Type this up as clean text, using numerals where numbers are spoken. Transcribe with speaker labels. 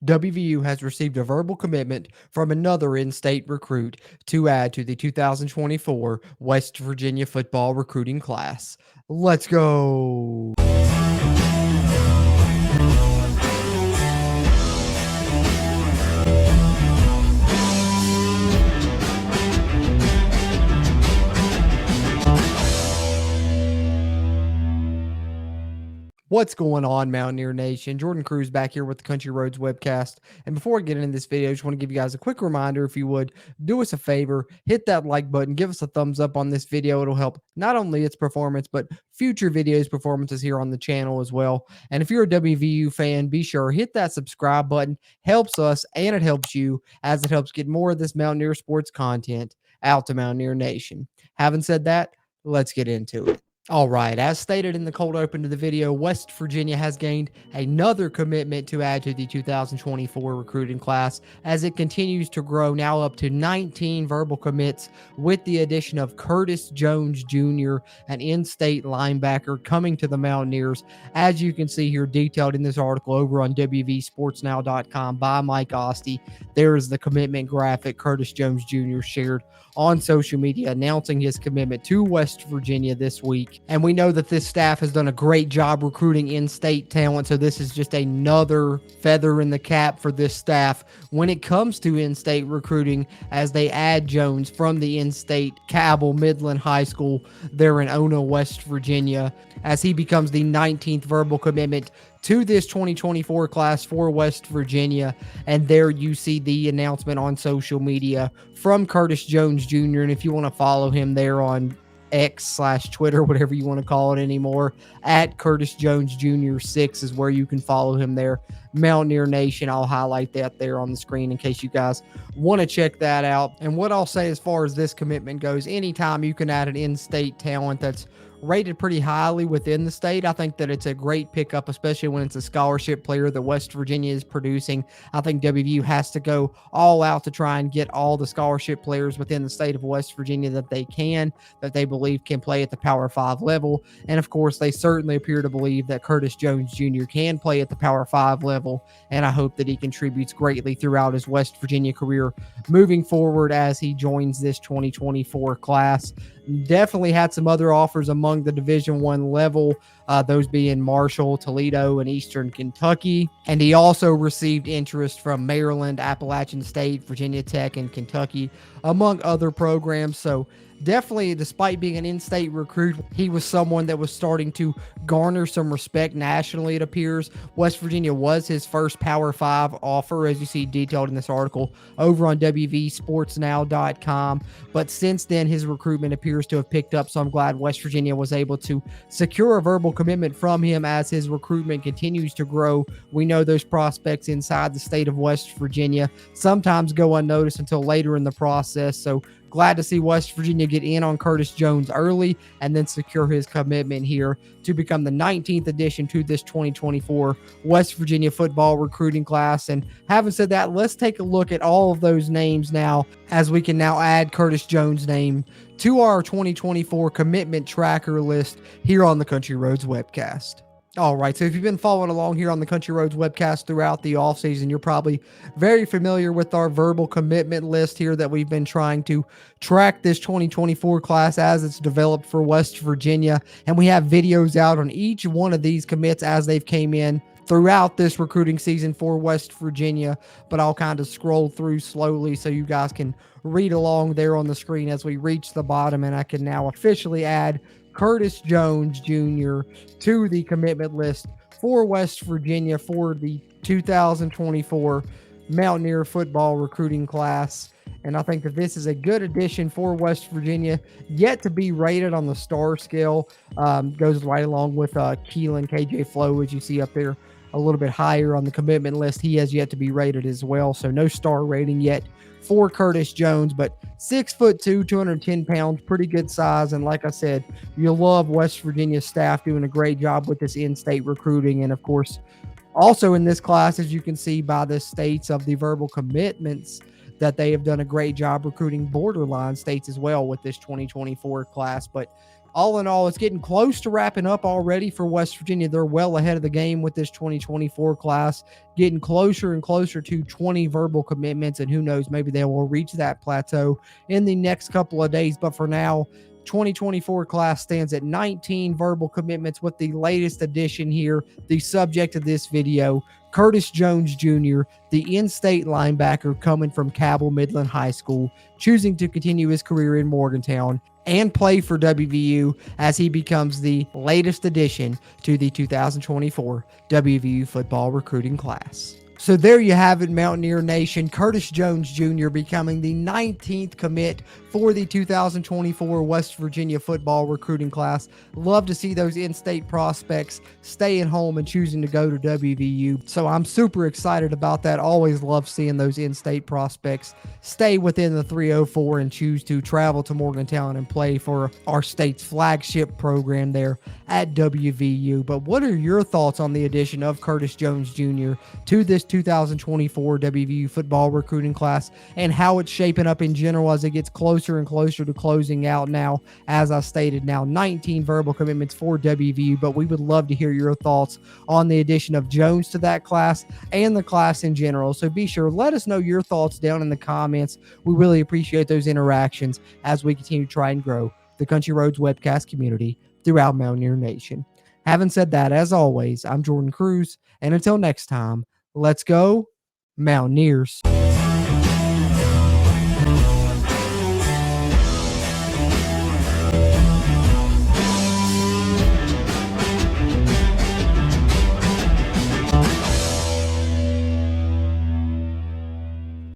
Speaker 1: WVU has received a verbal commitment from another in-state recruit to add to the 2024 West Virginia football recruiting class. Let's go. What's going on, Mountaineer Nation? Jordan Cruz back here with the Country Roads webcast. And before I get into this video, I just want to give you guys a quick reminder. If you would do us a favor, hit that like button, give us a thumbs up on this video. It'll help not only its performance, but future videos performances here on the channel as well. And if you're a WVU fan, be sure hit that subscribe button. Helps us and it helps you, as it helps get more of this Mountaineer sports content out to Mountaineer Nation. Having said that, let's get into it. All right, as stated in the cold open to the video, West Virginia has gained another commitment to add to the 2024 recruiting class as it continues to grow, now up to 19 verbal commits with the addition of Curtis Jones Jr., an in-state linebacker coming to the Mountaineers. As you can see here detailed in this article over on WVSportsNow.com by Mike Ostie, there is the commitment graphic Curtis Jones Jr. shared on social media announcing his commitment to West Virginia this week. And we know that this staff has done a great job recruiting in-state talent, so this is just another feather in the cap for this staff when it comes to in-state recruiting, as they add Jones from the in-state Cabell Midland High School there in Ona, West Virginia, as he becomes the 19th verbal commitment to this 2024 class for West Virginia. And there you see the announcement on social media from Curtis Jones Jr. And if you want to follow him there on X/Twitter, whatever you want to call it anymore, at Curtis Jones Jr. 6 is where you can follow him there. Mountaineer Nation, I'll highlight that there on the screen in case you guys want to check that out. And what I'll say as far as this commitment goes, anytime you can add an in-state talent that's rated pretty highly within the state, I think that it's a great pickup, especially when it's a scholarship player that West Virginia is producing. I think WVU has to go all out to try and get all the scholarship players within the state of West Virginia that they can, that they believe can play at the Power 5 level. And of course, they certainly appear to believe that Curtis Jones Jr. can play at the Power 5 level. And I hope that he contributes greatly throughout his West Virginia career moving forward as he joins this 2024 class. Definitely had some other offers among the Division I level, those being Marshall, Toledo, and Eastern Kentucky. And he also received interest from Maryland, Appalachian State, Virginia Tech, and Kentucky, among other programs. So definitely, despite being an in-state recruit, he was someone that was starting to garner some respect nationally, it appears. West Virginia was his first Power 5 offer, as you see detailed in this article over on WVSportsNow.com. But since then, his recruitment appears to have picked up, so I'm glad West Virginia was able to secure a verbal commitment from him as his recruitment continues to grow. We know those prospects inside the state of West Virginia sometimes go unnoticed until later in the process, so glad to see West Virginia get in on Curtis Jones early and then secure his commitment here to become the 19th addition to this 2024 West Virginia football recruiting class. And having said that, let's take a look at all of those names now, as we can now add Curtis Jones' name to our 2024 commitment tracker list here on the Country Roads webcast. All right, so if you've been following along here on the Country Roads webcast throughout the offseason, you're probably very familiar with our verbal commitment list here that we've been trying to track this 2024 class as it's developed for West Virginia. And we have videos out on each one of these commits as they've came in throughout this recruiting season for West Virginia. But I'll kind of scroll through slowly so you guys can read along there on the screen as we reach the bottom, and I can now officially add Curtis Jones Jr. to the commitment list for West Virginia for the 2024 Mountaineer football recruiting class. And I think that this is a good addition for West Virginia, yet to be rated on the star scale. Goes right along with Keelan KJ Flo, as you see up there, a little bit higher on the commitment list. He has yet to be rated as well, so no star rating yet for Curtis Jones, but 6'2", 210 pounds, pretty good size. And like I said, you'll love West Virginia staff doing a great job with this in-state recruiting. And of course, also in this class, as you can see by the states of the verbal commitments, that they have done a great job recruiting borderline states as well with this 2024 class. But all in all, it's getting close to wrapping up already for West Virginia. They're well ahead of the game with this 2024 class, getting closer and closer to 20 verbal commitments. And who knows, maybe they will reach that plateau in the next couple of days. But for now, 2024 class stands at 19 verbal commitments with the latest addition here, the subject of this video, Curtis Jones Jr., the in-state linebacker coming from Cabell Midland High School, choosing to continue his career in Morgantown and play for WVU as he becomes the latest addition to the 2024 WVU football recruiting class. So there you have it, Mountaineer Nation. Curtis Jones Jr. becoming the 19th commit for the 2024 West Virginia football recruiting class. Love to see those in-state prospects staying home and choosing to go to WVU. So I'm super excited about that. Always love seeing those in-state prospects stay within the 304 and choose to travel to Morgantown and play for our state's flagship program there at WVU. But what are your thoughts on the addition of Curtis Jones Jr. to this 2024 WVU football recruiting class and how it's shaping up in general as it gets closer and closer to closing out now? As I stated, now 19 verbal commitments for WVU, but we would love to hear your thoughts on the addition of Jones to that class and the class in general. So be sure, let us know your thoughts down in the comments. We really appreciate those interactions as we continue to try and grow the Country Roads webcast community throughout Mountaineer Nation. Having said that, as always, I'm Jordan Cruz, and until next time, let's go Mountaineers.